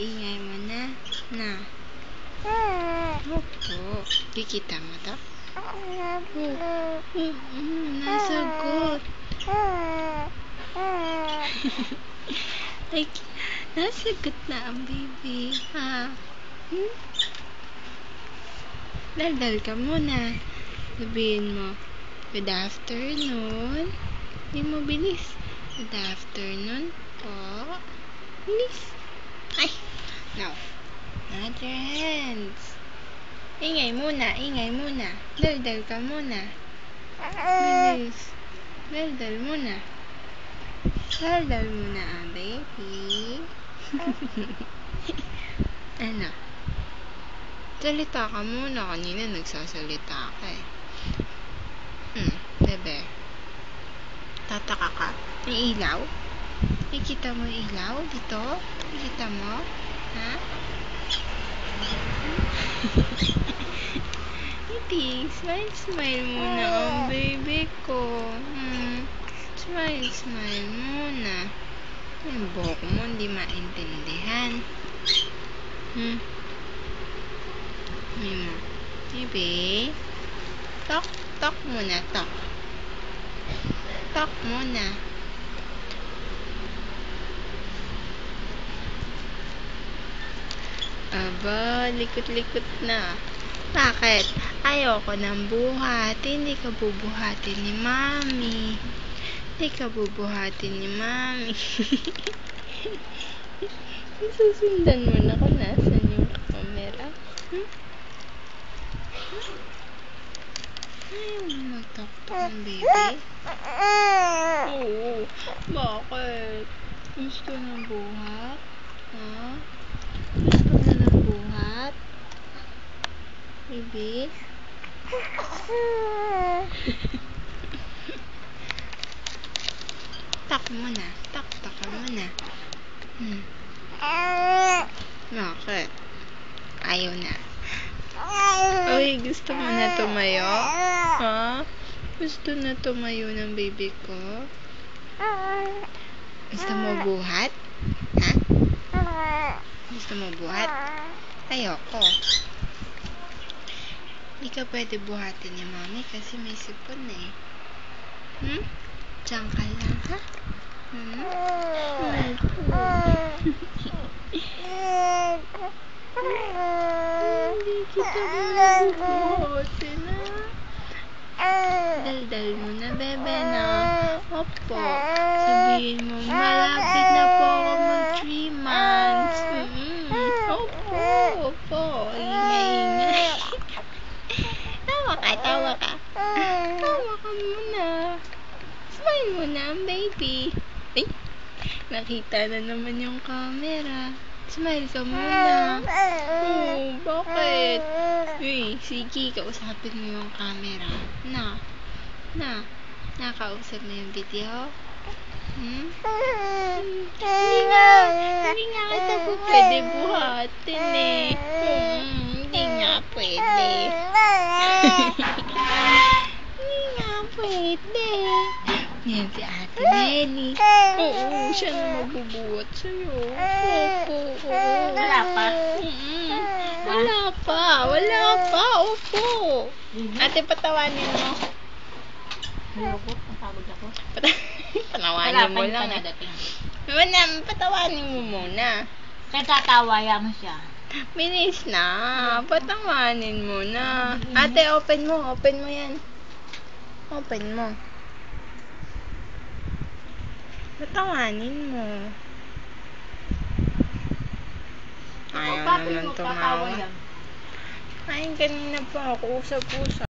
Ingay mo na. Na. Opo. Kikita mo to? Nasagot. Ay, nasagot na ang baby. Ha? Daldal ka muna. Sabihin mo, good afternoon. Hindi mo bilis. Good afternoon po. Bilis. Ay, no. Not your hands. Ingay muna. Daldal ka muna. Bilis. Daldal muna. Daldal muna ang baby. Ano? Salita ka muna. Kanina nagsasalita ka eh. Bebe. Tataka ka? May ilaw? Nakikita mo ilaw dito? Nakikita mo? Ha? Hindi. Smile muna ang baby ko. Smile muna. Yung buhok mo hindi maintindihan. Baby. Talk muna, talk. Talk muna. Aba, likot-likot na. Bakit? Ayoko ng buhat. Hindi ka bubuhatin ni Mami. Susundan mo na kung nasan yung camera. Ayaw mo magtaktak ng baby? Oo. Bakit? Gusto ng buhat? Ha? Gusto mo ng buhat? Baby? Tak muna. Tak ka muna. Bakit? Ayaw na. Uy, gusto mo na tumayo? Ha? Gusto na tumayo ng baby ko? Gusto mo buhat? Ha? Gusto mo buhat? Ayoko. Hindi ka pwede buhatin ni Mami kasi may sipon eh. Diyan ka lang, ha? Hindi kita bubuhatin, ha? Daldal mo na, bebe, na. Opo. Sabihin mo, malapit na po ako mag 3 months. Opo. Ingay. Tawa ka. Tawa ka muna. Smile mo na, baby. Ay, nakita na naman yung camera. Smile ka muna. Bakit? Uy, sige, kausapin mo yung camera. Nakausap mo yung video? Hindi nga kita po pwede buhatin eh. Hindi nga pwede. Yan si Ate Nelly. Oo, siya na magbubuhat sa'yo. Opo. Wala pa? Wala pa. Opo. Ate, patawanin mo. Ayoko, pasabog ako. Patawanin mo lang. Patawanin mo muna. Kaya tatawaya mo siya. Bilis na. Patawanin mo na. Ate, open mo yan. Open mo. Patawanin mo. Ayaw naman tumawa. Ay, kanina pa ako usap-usap.